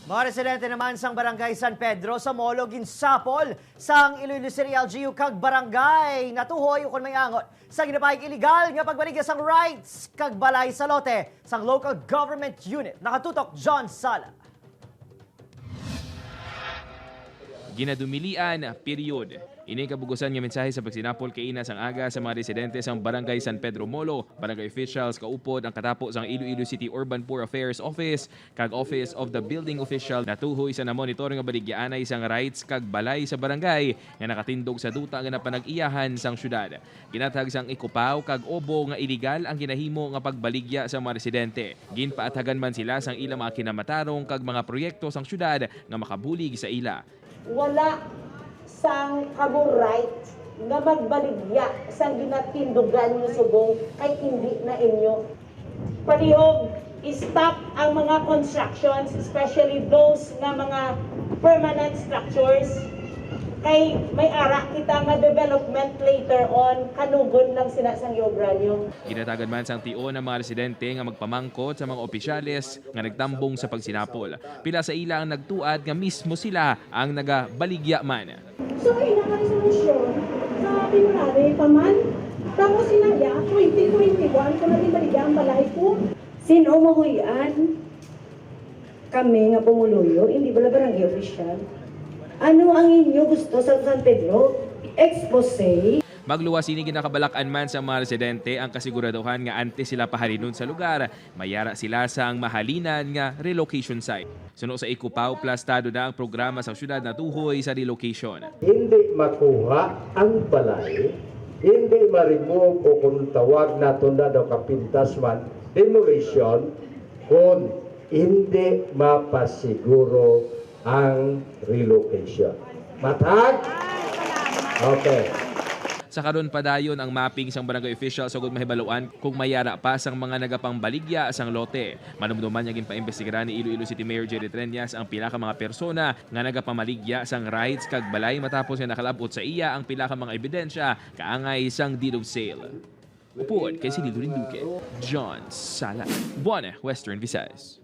Mga residente naman sang Barangay San Pedro sa Molo ginsapol sang Iloilo City LGU kag barangay natuhoy ukon may angot sa ginapahig illegal nga pagbaligya sang rights kag balay sa lote sang local government unit. Nakatutok John Sala. Ginadumilian, period. Ini kabugusan nga mensahe sa pagsinapol kay ina sang aga sa mga residente sang Barangay San Pedro Molo. Barangay officials kaupod ang katapos sang Iloilo City Urban Poor Affairs Office kag Office of the Building Official natuhoy sa namonitor nga baligyaanay sang rights kag balay sa barangay nga nakatindog sa duta nga napanag-iyahan sang syudad. Ginatag sang ikupaw kag obo nga iligal ang ginahimo nga pagbaligya sa mga residente. Ginpaathagan man sila sang ilang mga kinamatarong kag mga proyekto sang syudad nga makabulig sa ila. Wala sang kamo right nga magbaligya sang ginatindugan nyo subong kay hindi na inyo. Palihog, stop ang mga constructions, especially those nga mga permanent structures. Kay may ara kita nga development later on, kanugon lang sila sang yobra nyo. Ginatagan man sang tio ng mga residente nga magpamangkot sa mga opisyales nga nagtambong sa pagsinapol. Pila sa ila ang nagtuad nga mismo sila ang nagabaligya man. So, inaka-resolution sa February pa man. Tapos sinaya, 2021, kung naging baligya ang balay ko. Sino mahuyan? Kami nga pumuluyo, hindi ba barangay official? Ano ang inyo gusto sa San Pedro? Expose? Magluwas ini ginakabalak-an man sa mga residente ang kasiguraduhan nga antes sila pahalinon sa lugar, mayara sila sa ang mahalinan nga relocation site. Suno sa Ikupaw, plastado na ang programa sa syudad na tuhoy sa relocation. Hindi makuha ang balay, hindi ma-remove o kung tawag na tunda daw kapintas man, demolition, kung hindi mapasiguro ang relocation. Matag? Okay. Sa karon padayon ang mapping sang barangay official sa mahibaluan kung mayara pa sang mga nagapangbaligya sang lote. Manumduman niya ginpaimbestigaran ni Iloilo City Mayor Jerry Treñas ang pila ka mga persona nga nagapamaligya sang rights kag balay matapos nga nakalabot sa iya ang pila ka mga ebidensya kaangay sang deed of sale. Upod kay Sililo Rinduque, John Sala, Buona, Western Visayas.